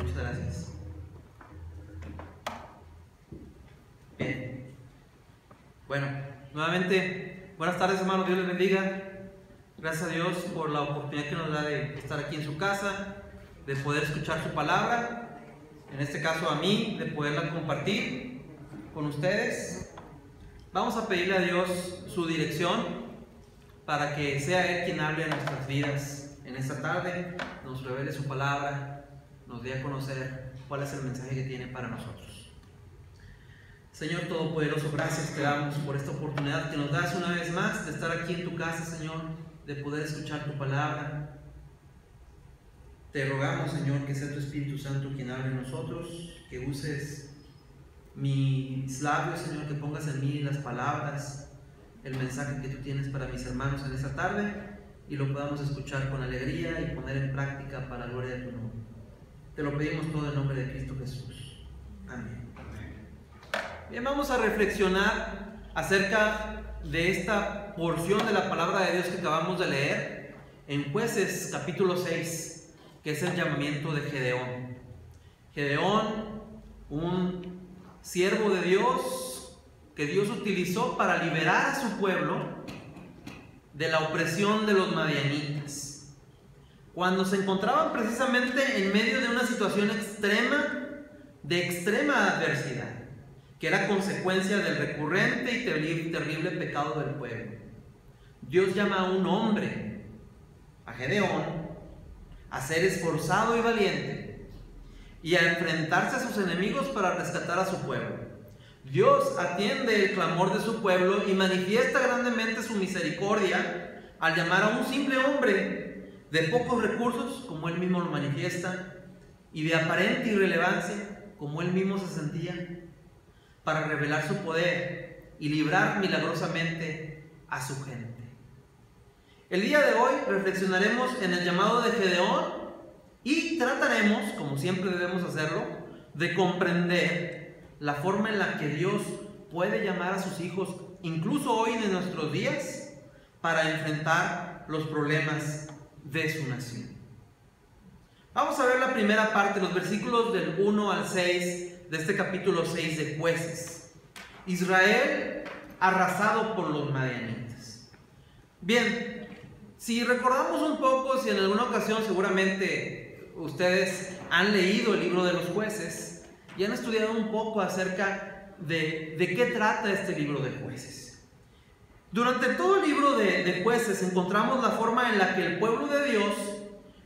Muchas gracias. Bien. Bueno, nuevamente, buenas tardes, hermanos. Dios les bendiga. Gracias a Dios por la oportunidad que nos da de estar aquí en su casa, de poder escuchar su palabra, en este caso a mí, de poderla compartir con ustedes. Vamos a pedirle a Dios su dirección para que sea Él quien hable en nuestras vidas en esta tarde, nos revele su palabra, nos dé a conocer cuál es el mensaje que tiene para nosotros. Señor Todopoderoso, gracias te damos por esta oportunidad que nos das una vez más de estar aquí en tu casa, Señor, de poder escuchar tu palabra. Te rogamos, Señor, que sea tu Espíritu Santo quien hable en nosotros, que uses mis labios, Señor, que pongas en mí las palabras, el mensaje que tú tienes para mis hermanos en esta tarde, y lo podamos escuchar con alegría y poner en práctica para la gloria de tu nombre. Te lo pedimos todo en nombre de Cristo Jesús. Amén. Bien, vamos a reflexionar acerca de esta porción de la palabra de Dios que acabamos de leer en Jueces capítulo 6, que es el llamamiento de Gedeón. Gedeón, un siervo de Dios que Dios utilizó para liberar a su pueblo de la opresión de los madianitas, cuando se encontraban precisamente en medio de una situación extrema, de extrema adversidad, que era consecuencia del recurrente y terrible pecado del pueblo. Dios llama a un hombre, a Gedeón, a ser esforzado y valiente y a enfrentarse a sus enemigos para rescatar a su pueblo. Dios atiende el clamor de su pueblo y manifiesta grandemente su misericordia al llamar a un simple hombre de pocos recursos, como él mismo lo manifiesta, y de aparente irrelevancia, como él mismo se sentía, para revelar su poder y librar milagrosamente a su gente. El día de hoy reflexionaremos en el llamado de Gedeón y trataremos, como siempre debemos hacerlo, de comprender la forma en la que Dios puede llamar a sus hijos, incluso hoy en nuestros días, para enfrentar los problemas de su nación. Vamos a ver la primera parte, los versículos del 1 al 6 de este capítulo 6 de Jueces. Israel arrasado por los madianitas. Bien, si recordamos un poco, si en alguna ocasión seguramente ustedes han leído el libro de los Jueces y han estudiado un poco acerca de qué trata este libro de Jueces. Durante todo el libro de Jueces encontramos la forma en la que el pueblo de Dios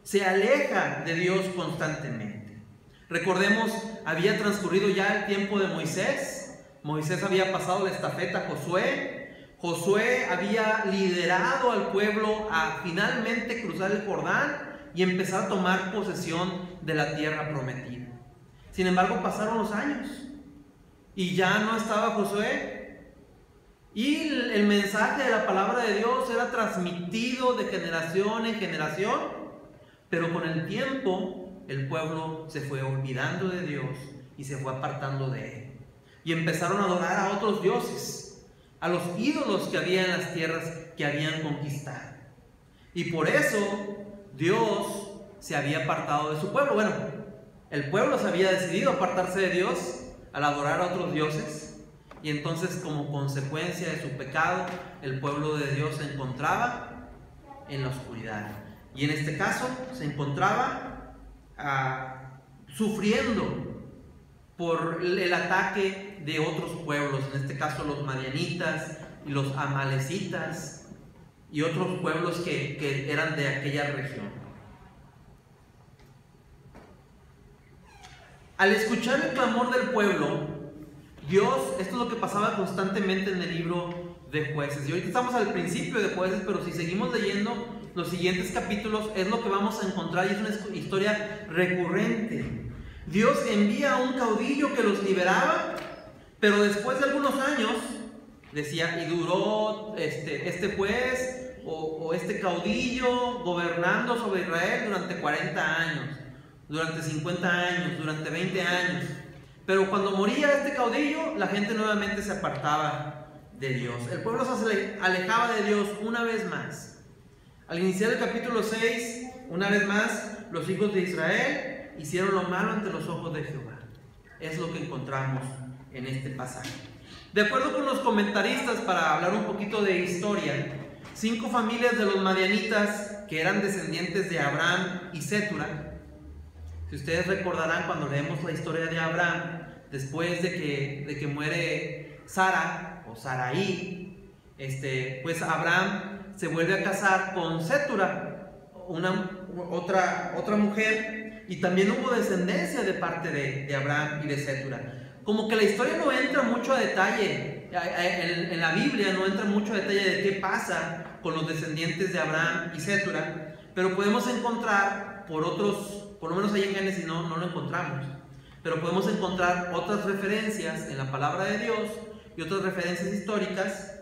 se aleja de Dios constantemente. Recordemos, había transcurrido ya el tiempo de Moisés. Moisés había pasado la estafeta a Josué. Josué había liderado al pueblo a finalmente cruzar el Jordán y empezar a tomar posesión de la tierra prometida. Sin embargo, pasaron los años y ya no estaba Josué. Y el mensaje de la palabra de Dios era transmitido de generación en generación, pero con el tiempo el pueblo se fue olvidando de Dios y se fue apartando de Él. Y empezaron a adorar a otros dioses, a los ídolos que había en las tierras que habían conquistado. Y por eso Dios se había apartado de su pueblo. Bueno, el pueblo se había decidido apartarse de Dios al adorar a otros dioses. Y entonces, como consecuencia de su pecado, el pueblo de Dios se encontraba en la oscuridad. Y en este caso se encontraba sufriendo por el ataque de otros pueblos, en este caso los madianitas y los amalecitas y otros pueblos que eran de aquella región. Al escuchar el clamor del pueblo, Dios, esto es lo que pasaba constantemente en el libro de Jueces. Y ahorita estamos al principio de Jueces, pero si seguimos leyendo los siguientes capítulos es lo que vamos a encontrar, y es una historia recurrente. Dios envía a un caudillo que los liberaba, pero después de algunos años decía, y duró este juez o este caudillo gobernando sobre Israel durante 40 años, durante 50 años, durante 20 años. Pero cuando moría este caudillo, la gente nuevamente se apartaba de Dios. El pueblo se alejaba de Dios una vez más. Al iniciar el capítulo 6, una vez más, los hijos de Israel hicieron lo malo ante los ojos de Jehová. Es lo que encontramos en este pasaje. De acuerdo con los comentaristas, para hablar un poquito de historia, 5 familias de los madianitas que eran descendientes de Abraham y Sétura. Si ustedes recordarán, cuando leemos la historia de Abraham, después de que muere Sara o Saraí, pues Abraham se vuelve a casar con Sétura, otra mujer, y también hubo descendencia de parte de Abraham y de Sétura. Como que la historia no entra mucho a detalle, en la Biblia no entra mucho a detalle de qué pasa con los descendientes de Abraham y Sétura, pero podemos encontrar por lo menos ahí en Génesis no lo encontramos, pero podemos encontrar otras referencias en la palabra de Dios y otras referencias históricas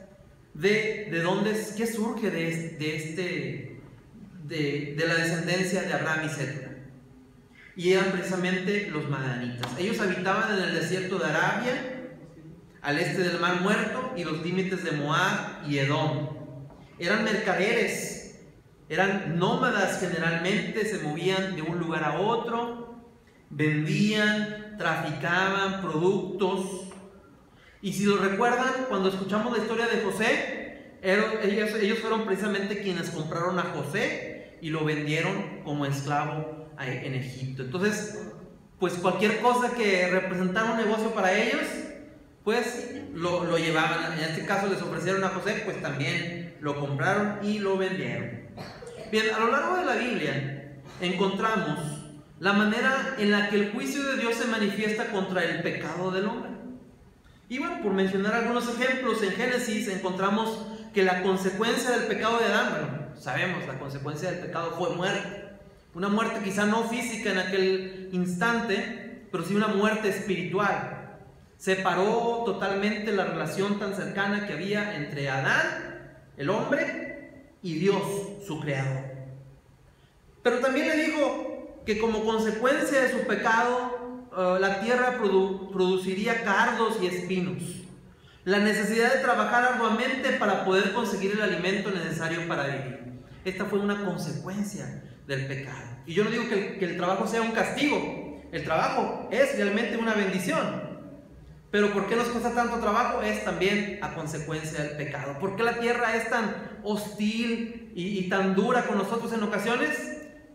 de dónde, qué surge de la descendencia de Abraham y Sétura. Y eran precisamente los madianitas. Ellos habitaban en el desierto de Arabia, al este del Mar Muerto y los límites de Moab y Edom. Eran mercaderes, eran nómadas generalmente, se movían de un lugar a otro, vendían, traficaban productos. Y si lo recuerdan, cuando escuchamos la historia de José, ellos fueron precisamente quienes compraron a José y lo vendieron como esclavo en Egipto. Entonces, pues cualquier cosa que representara un negocio para ellos, pues lo llevaban. En este caso les ofrecieron a José, pues también lo compraron y lo vendieron. Bien, a lo largo de la Biblia encontramos la manera en la que el juicio de Dios se manifiesta contra el pecado del hombre. Y bueno, por mencionar algunos ejemplos, en Génesis encontramos que la consecuencia del pecado de Adán, bueno, sabemos, la consecuencia del pecado fue muerte. Una muerte quizá no física en aquel instante, pero sí una muerte espiritual. Separó totalmente la relación tan cercana que había entre Adán, el hombre, y Dios, su creador. Pero también le dijo que como consecuencia de su pecado, la tierra produciría cardos y espinos. La necesidad de trabajar arduamente para poder conseguir el alimento necesario para vivir. Esta fue una consecuencia del pecado. Y yo no digo que el trabajo sea un castigo. El trabajo es realmente una bendición. Pero ¿por qué nos cuesta tanto trabajo? Es también a consecuencia del pecado. ¿Por qué la tierra es tan hostil y tan dura con nosotros en ocasiones?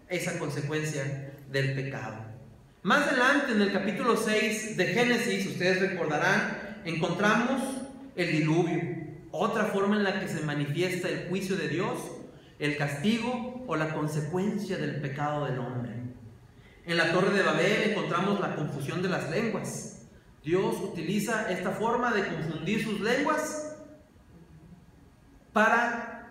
Es a consecuencia del pecado. Más adelante, en el capítulo 6 de Génesis, ustedes recordarán, encontramos el diluvio. Otra forma en la que se manifiesta el juicio de Dios, el castigo o la consecuencia del pecado del hombre. En la Torre de Babel encontramos la confusión de las lenguas. Dios utiliza esta forma de confundir sus lenguas para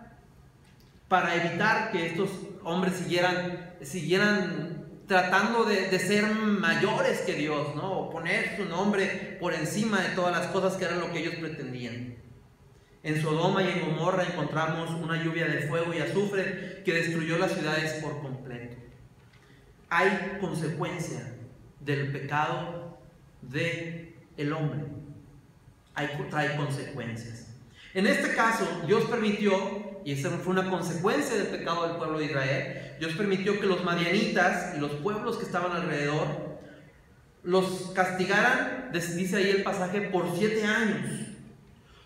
evitar que estos hombres siguieran tratando de ser mayores que Dios, ¿no? O poner su nombre por encima de todas las cosas que eran lo que ellos pretendían. En Sodoma y en Gomorra encontramos una lluvia de fuego y azufre que destruyó las ciudades por completo. Hay consecuencia del pecado del hombre. Trae consecuencias. En este caso, Dios permitió, y esa fue una consecuencia del pecado del pueblo de Israel, Dios permitió que los madianitas y los pueblos que estaban alrededor los castigaran, dice ahí el pasaje, por 7 años.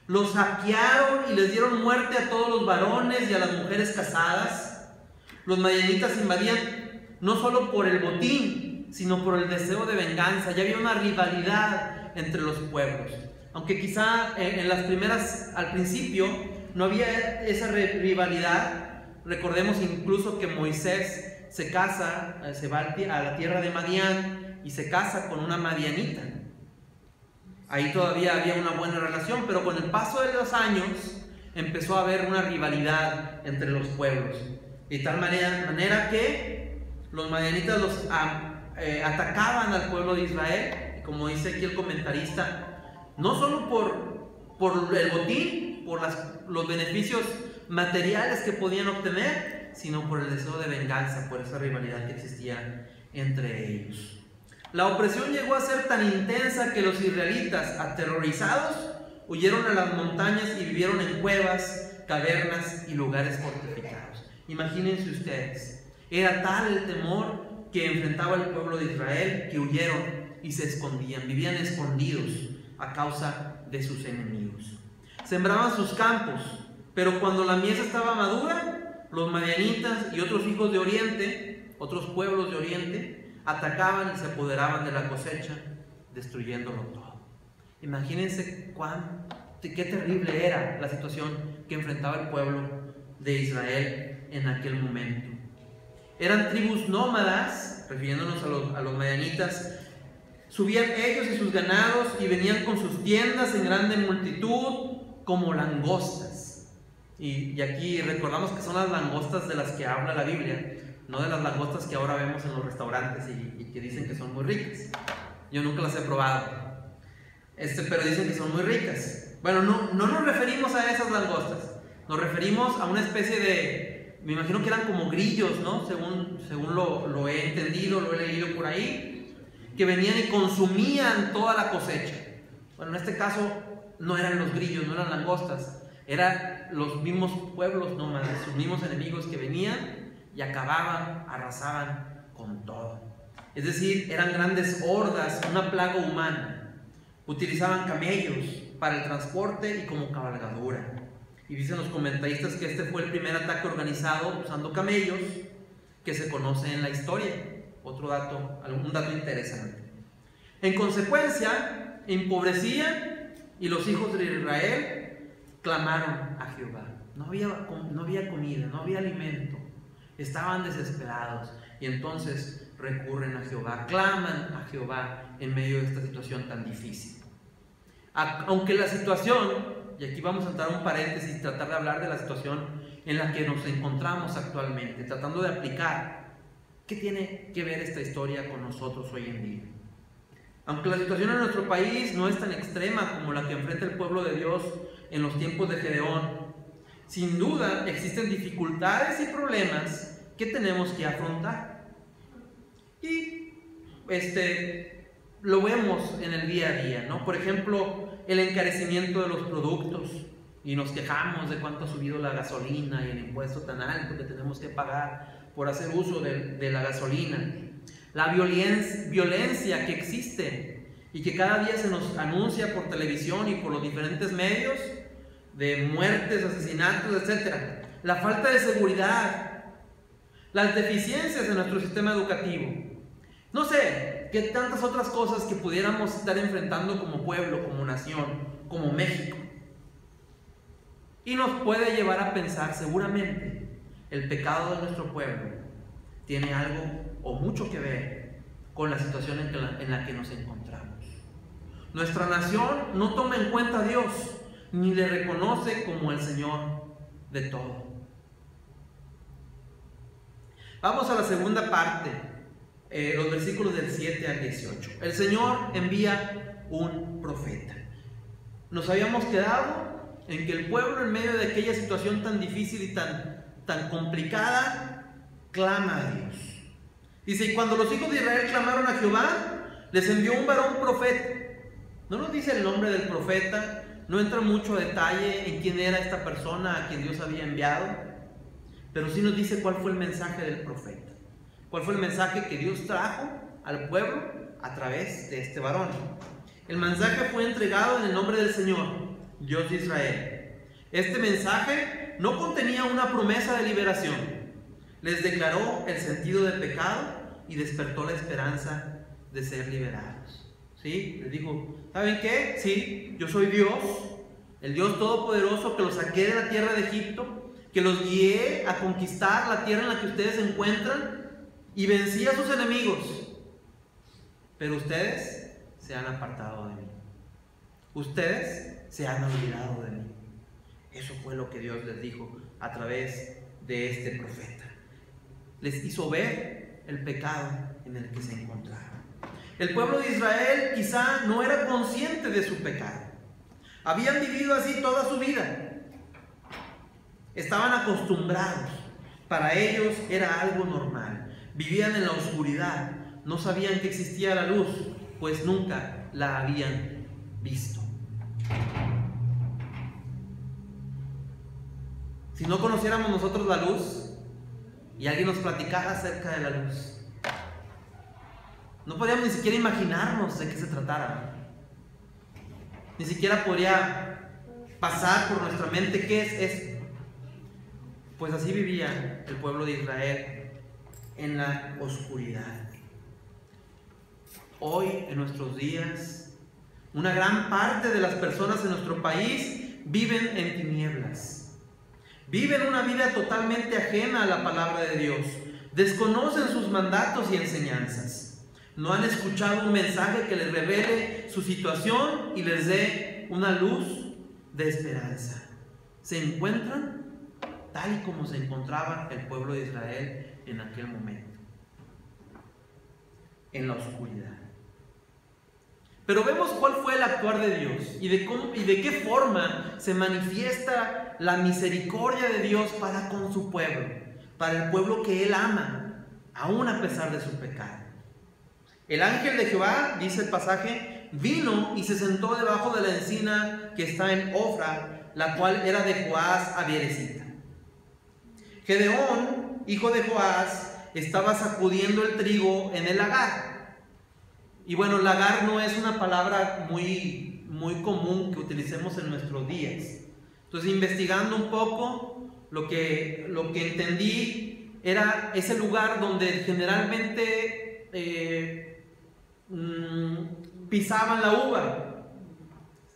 Los saquearon y les dieron muerte a todos los varones y a las mujeres casadas. Los madianitas invadían no solo por el botín, sino por el deseo de venganza. Ya había una rivalidad entre los pueblos. Aunque quizá en las primeras, al principio, no había esa rivalidad. Recordemos incluso que Moisés se casa, se va a la tierra de Madián y se casa con una madianita. Ahí todavía había una buena relación, pero con el paso de los años empezó a haber una rivalidad entre los pueblos. De tal manera que los madianitas atacaban al pueblo de Israel, y como dice aquí el comentarista, no solo por el botín, por los beneficios materiales que podían obtener, sino por el deseo de venganza, por esa rivalidad que existía entre ellos. La opresión llegó a ser tan intensa que los israelitas, aterrorizados, huyeron a las montañas y vivieron en cuevas, cavernas y lugares fortificados. Imagínense ustedes, era tal el temor que enfrentaba el pueblo de Israel, que huyeron y se escondían, vivían escondidos a causa de sus enemigos. Sembraban sus campos, pero cuando la mies estaba madura, los madianitas y otros hijos de Oriente, otros pueblos de Oriente, atacaban y se apoderaban de la cosecha, destruyéndolo todo. Imagínense qué terrible era la situación que enfrentaba el pueblo de Israel en aquel momento. Eran tribus nómadas, refiriéndonos a los madianitas. Subían ellos y sus ganados y venían con sus tiendas en grande multitud como langostas. Y aquí recordamos que son las langostas de las que habla la Biblia, no de las langostas que ahora vemos en los restaurantes y que dicen que son muy ricas. Yo nunca las he probado, pero dicen que son muy ricas. Bueno, no nos referimos a esas langostas, nos referimos a una especie de, me imagino que eran como grillos, ¿no? Según lo he entendido, lo he leído por ahí, que venían y consumían toda la cosecha. Bueno, en este caso no eran los grillos, no eran langostas, eran los mismos pueblos nómadas, sus mismos enemigos que venían y acababan, arrasaban con todo. Es decir, eran grandes hordas, una plaga humana. Utilizaban camellos para el transporte y como cabalgadura. Y dicen los comentaristas que este fue el primer ataque organizado usando camellos que se conoce en la historia. Otro dato, algún dato interesante. En consecuencia, empobrecían y los hijos de Israel clamaron a Jehová. No había comida, no había alimento. Estaban desesperados y entonces recurren a Jehová, claman a Jehová en medio de esta situación tan difícil. Aunque la situación, y aquí vamos a entrar a un paréntesis y tratar de hablar de la situación en la que nos encontramos actualmente, tratando de aplicar qué tiene que ver esta historia con nosotros hoy en día. Aunque la situación en nuestro país no es tan extrema como la que enfrenta el pueblo de Dios en los tiempos de Gedeón, sin duda existen dificultades y problemas que tenemos que afrontar. Y lo vemos en el día a día, ¿no? Por ejemplo, el encarecimiento de los productos, y nos quejamos de cuánto ha subido la gasolina y el impuesto tan alto que tenemos que pagar por hacer uso de la gasolina. La violencia que existe y que cada día se nos anuncia por televisión y por los diferentes medios, de muertes, asesinatos, etc. La falta de seguridad, las deficiencias en nuestro sistema educativo. No sé, qué tantas otras cosas que pudiéramos estar enfrentando como pueblo, como nación, como México. Y nos puede llevar a pensar, seguramente, el pecado de nuestro pueblo tiene algo o mucho que ver con la situación en la que nos encontramos. Nuestra nación no toma en cuenta a Dios, ni le reconoce como el Señor de todo. Vamos a la segunda parte, los versículos del 7 al 18. El Señor envía un profeta. Nos habíamos quedado en que el pueblo, en medio de aquella situación tan difícil y tan complicada, clama a Dios. Dice, y cuando los hijos de Israel clamaron a Jehová, les envió un varón profeta. No nos dice el nombre del profeta, no entra mucho detalle en quién era esta persona a quien Dios había enviado, pero sí nos dice cuál fue el mensaje del profeta, cuál fue el mensaje que Dios trajo al pueblo a través de este varón. El mensaje fue entregado en el nombre del Señor, Dios de Israel. Este mensaje no contenía una promesa de liberación, les declaró el sentido del pecado y despertó la esperanza de ser liberados. ¿Sí? Les dijo, ¿saben qué? Sí, yo soy Dios, el Dios Todopoderoso que los saqué de la tierra de Egipto, que los guié a conquistar la tierra en la que ustedes se encuentran y vencí a sus enemigos. Pero ustedes se han apartado de mí. Ustedes se han olvidado de mí. Eso fue lo que Dios les dijo a través de este profeta. Les hizo ver el pecado en el que se encontraban. El pueblo de Israel quizá no era consciente de su pecado. Habían vivido así toda su vida. Estaban acostumbrados. Para ellos era algo normal. Vivían en la oscuridad. No sabían que existía la luz, pues nunca la habían visto. Si no conociéramos nosotros la luz y alguien nos platicara acerca de la luz, No podíamos ni siquiera imaginarnos de qué se tratara. Ni siquiera podría pasar por nuestra mente qué es esto. Pues así vivía el pueblo de Israel en la oscuridad. Hoy, en nuestros días, una gran parte de las personas en nuestro país viven en tinieblas. Viven una vida totalmente ajena a la palabra de Dios. Desconocen sus mandatos y enseñanzas. No han escuchado un mensaje que les revele su situación y les dé una luz de esperanza. Se encuentran tal y como se encontraba el pueblo de Israel en aquel momento, en la oscuridad. Pero vemos cuál fue el actuar de Dios y de qué forma se manifiesta la misericordia de Dios para con su pueblo, para el pueblo que Él ama, aún a pesar de su pecado. El ángel de Jehová, dice el pasaje, vino y se sentó debajo de la encina que está en Ofra, la cual era de Joás Abieresita. Gedeón, hijo de Joás, estaba sacudiendo el trigo en el lagar. Y bueno, lagar no es una palabra muy común que utilicemos en nuestros días. Entonces, investigando un poco, lo que entendí era ese lugar donde generalmente pisaban la uva.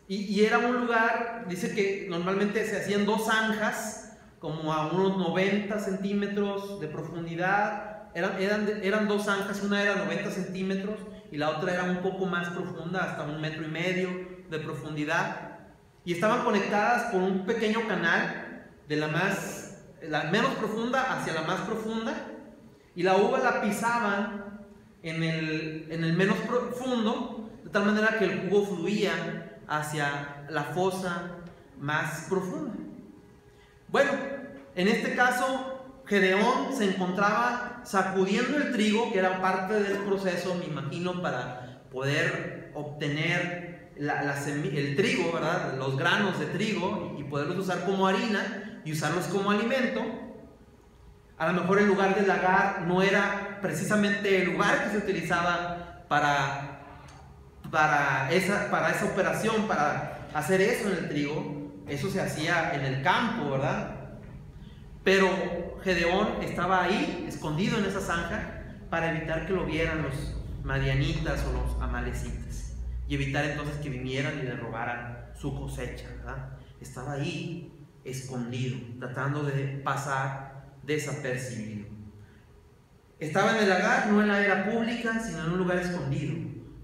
Y era un lugar, dice que normalmente se hacían dos zanjas, como a unos 90 centímetros de profundidad. Eran dos zanjas, una era 90 centímetros y la otra era un poco más profunda, hasta 1,5 metros de profundidad. Y estaban conectadas por un pequeño canal de la menos profunda hacia la más profunda. Y la uva la pisaban en el menos profundo, de tal manera que el jugo fluía hacia la fosa más profunda. Bueno, en este caso, Gedeón se encontraba sacudiendo el trigo, que era parte del proceso, me imagino, para poder obtener el trigo, ¿verdad? Los granos de trigo, y poderlos usar como harina y usarlos como alimento. A lo mejor el lugar del lagar no era precisamente el lugar que se utilizaba para esa operación, para hacer eso en el trigo. Eso se hacía en el campo, ¿verdad? Pero Gedeón estaba ahí, escondido en esa zanja, para evitar que lo vieran los madianitas o los amalecitas, y evitar entonces que vinieran y le robaran su cosecha, ¿verdad? Estaba ahí, escondido, tratando de pasar desapercibido. Estaba en el lagar, no en la era pública, sino en un lugar escondido,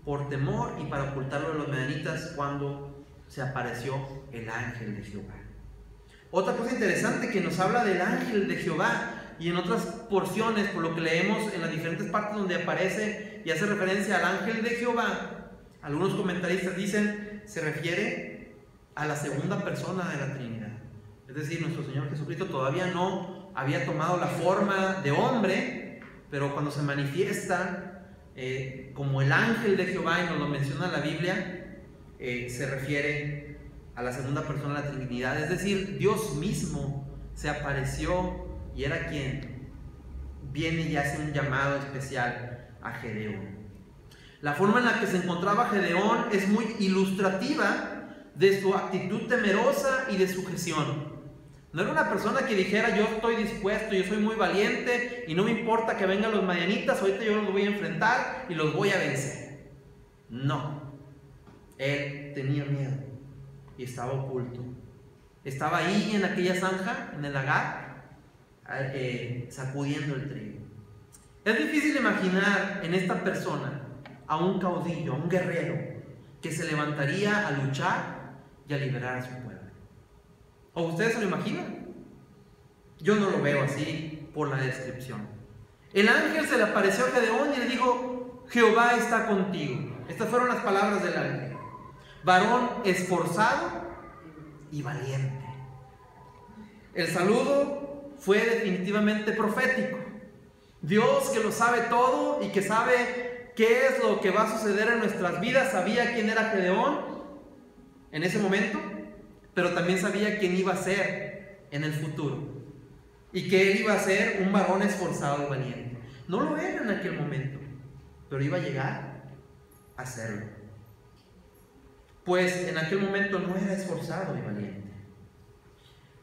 por temor y para ocultarlo de los madianitas cuando se apareció el ángel de Jehová. Otra cosa interesante que nos habla del ángel de Jehová, y en otras porciones, por lo que leemos en las diferentes partes donde aparece y hace referencia al ángel de Jehová, algunos comentaristas dicen se refiere a la segunda persona de la Trinidad. Es decir, nuestro Señor Jesucristo todavía no había tomado la forma de hombre, pero cuando se manifiesta como el ángel de Jehová, y nos lo menciona la Biblia, se refiere a la segunda persona de la Trinidad. Es decir, Dios mismo se apareció y era quien viene y hace un llamado especial a Gedeón. La forma en la que se encontraba Gedeón es muy ilustrativa de su actitud temerosa y de sujeción. No era una persona que dijera: yo estoy dispuesto, yo soy muy valiente y no me importa que vengan los madianitas, ahorita yo los voy a enfrentar y los voy a vencer. No, él tenía miedo y estaba oculto. Estaba ahí en aquella zanja, en el lagar, sacudiendo el trigo. Es difícil imaginar en esta persona a un caudillo, a un guerrero que se levantaría a luchar y a liberar a su pueblo. ¿O ustedes se lo imaginan? Yo no lo veo así por la descripción. El ángel se le apareció a Gedeón y le dijo: Jehová está contigo. Estas fueron las palabras del ángel. Varón esforzado y valiente. El saludo fue definitivamente profético. Dios, que lo sabe todo y que sabe qué es lo que va a suceder en nuestras vidas, sabía quién era Gedeón en ese momento, pero también sabía quién iba a ser en el futuro, y que él iba a ser un varón esforzado y valiente. No lo era en aquel momento, pero iba a llegar a hacerlo. Pues en aquel momento no era esforzado y valiente.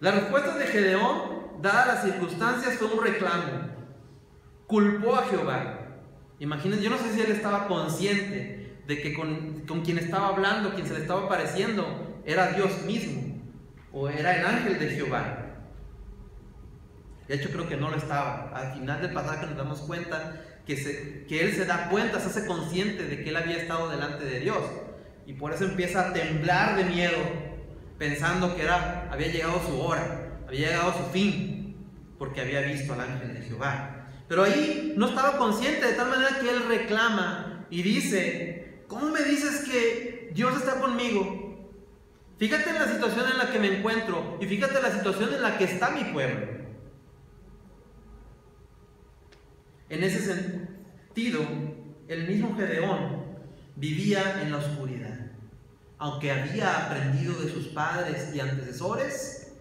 La respuesta de Gedeón, dadas las circunstancias, fue un reclamo. Culpó a Jehová. Imagínense, yo no sé si él estaba consciente de que con quien estaba hablando, quien se le estaba apareciendo, era Dios mismo, o era el ángel de Jehová. De hecho, creo que no lo estaba. Al final del pasaje nos damos cuenta que él se da cuenta, se hace consciente de que él había estado delante de Dios. Y por eso empieza a temblar de miedo, pensando que había llegado su hora, había llegado su fin, porque había visto al ángel de Jehová. Pero ahí no estaba consciente, de tal manera que él reclama y dice: ¿cómo me dices que Dios está conmigo? Fíjate en la situación en la que me encuentro y fíjate en la situación en la que está mi pueblo. En ese sentido, el mismo Gedeón vivía en la oscuridad, aunque había aprendido de sus padres y antecesores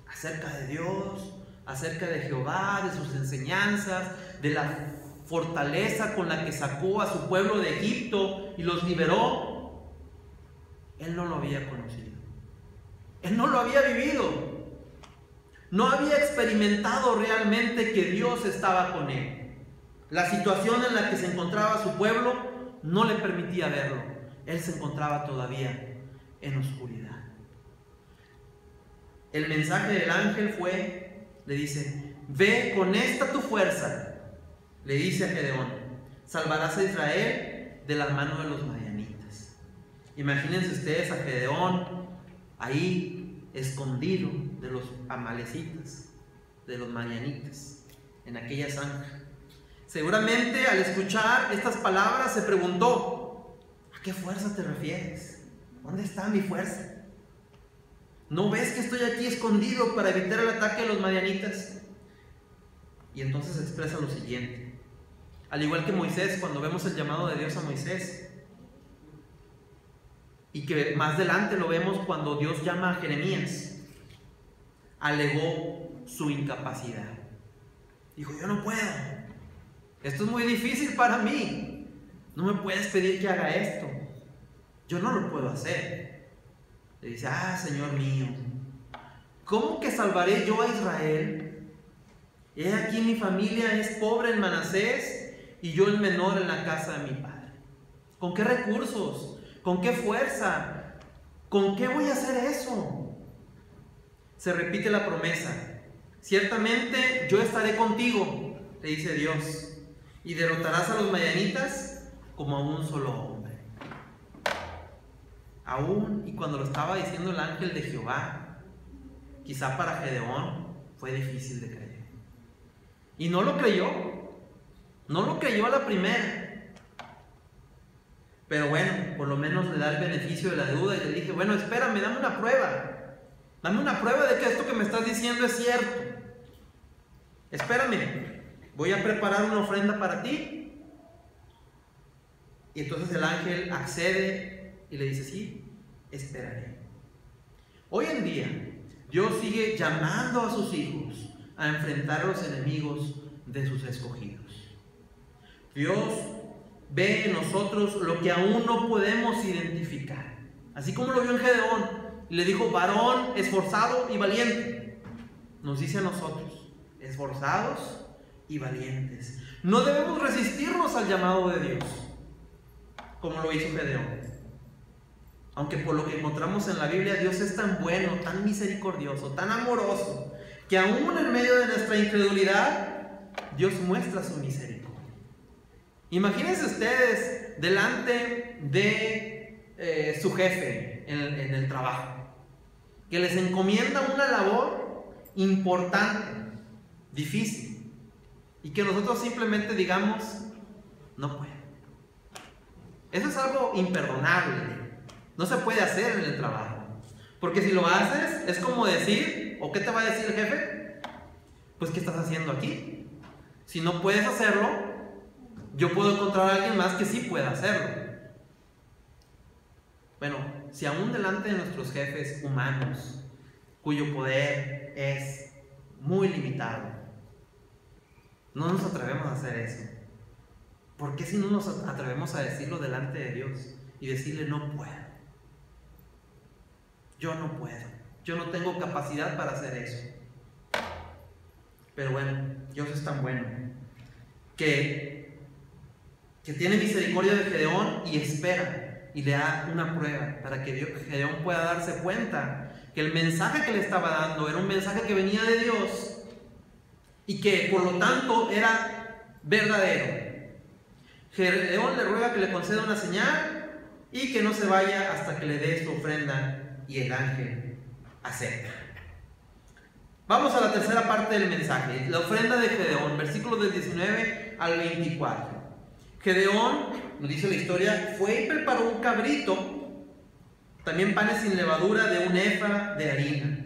acerca de Dios, acerca de Jehová, de sus enseñanzas, de la fortaleza con la que sacó a su pueblo de Egipto y los liberó. Él no lo había conocido, él no lo había vivido, no había experimentado realmente que Dios estaba con él. La situación en la que se encontraba su pueblo no le permitía verlo. Él se encontraba todavía en oscuridad. El mensaje del ángel le dice: ve con esta tu fuerza, le dice a Gedeón, salvarás a Israel de las manos de los madianitas. Imagínense ustedes a Gedeón ahí escondido de los amalecitas, de los madianitas, en aquella zanja. Seguramente al escuchar estas palabras se preguntó: ¿a qué fuerza te refieres? ¿Dónde está mi fuerza? ¿No ves que estoy aquí escondido para evitar el ataque de los madianitas? Y entonces expresa lo siguiente. Al igual que Moisés, cuando vemos el llamado de Dios a Moisés, y que más adelante lo vemos cuando Dios llama a Jeremías, alegó su incapacidad. Dijo: yo no puedo. Esto es muy difícil para mí. No me puedes pedir que haga esto. Yo no lo puedo hacer. Le dice: Señor mío, ¿cómo que salvaré yo a Israel? He aquí mi familia es pobre en Manasés y yo el menor en la casa de mi padre. ¿Con qué recursos? ¿Con qué fuerza? ¿Con qué voy a hacer eso? Se repite la promesa. Ciertamente yo estaré contigo, le dice Dios, y derrotarás a los madianitas como a un solo hombre. Aún y cuando lo estaba diciendo el ángel de Jehová, quizá para Gedeón fue difícil de creer. Y no lo creyó a la primera. Pero bueno, por lo menos le da el beneficio de la duda y le dije: bueno, espérame, dame una prueba. Dame una prueba de que esto que me estás diciendo es cierto. Espérame. Voy a preparar una ofrenda para ti. Y entonces el ángel accede y le dice: sí, esperaré. Hoy en día Dios sigue llamando a sus hijos a enfrentar a los enemigos de sus escogidos. Dios ve en nosotros lo que aún no podemos identificar, así como lo vio en Gedeón y le dijo: varón esforzado y valiente. Nos dice a nosotros: esforzados y valientes. No debemos resistirnos al llamado de Dios, como lo hizo Gedeón. Aunque por lo que encontramos en la Biblia, Dios es tan bueno, tan misericordioso, tan amoroso, que aún en medio de nuestra incredulidad, Dios muestra su misericordia. Imagínense ustedes delante de su jefe en el trabajo, que les encomienda una labor importante, difícil, y que nosotros simplemente digamos: no puedo. Eso es algo imperdonable. No se puede hacer en el trabajo. Porque si lo haces, es como decir, ¿o qué te va a decir el jefe? Pues, ¿qué estás haciendo aquí? Si no puedes hacerlo, yo puedo encontrar a alguien más que sí pueda hacerlo. Bueno, si aún delante de nuestros jefes humanos, cuyo poder es muy limitado, no nos atrevemos a hacer eso, ¿Por qué si no nos atrevemos a decirlo delante de Dios y decirle no puedo? Yo no puedo, yo no tengo capacidad para hacer eso. Pero bueno, Dios es tan bueno que tiene misericordia de Gedeón y espera y le da una prueba para que Gedeón pueda darse cuenta que el mensaje que le estaba dando era un mensaje que venía de Dios y que por lo tanto era verdadero. Gedeón le ruega que le conceda una señal y que no se vaya hasta que le dé su ofrenda, y el ángel acepta. Vamos a la tercera parte del mensaje, la ofrenda de Gedeón, versículos del 19 al 24. Gedeón, nos dice la historia, fue y preparó un cabrito, también panes sin levadura de un efa de harina.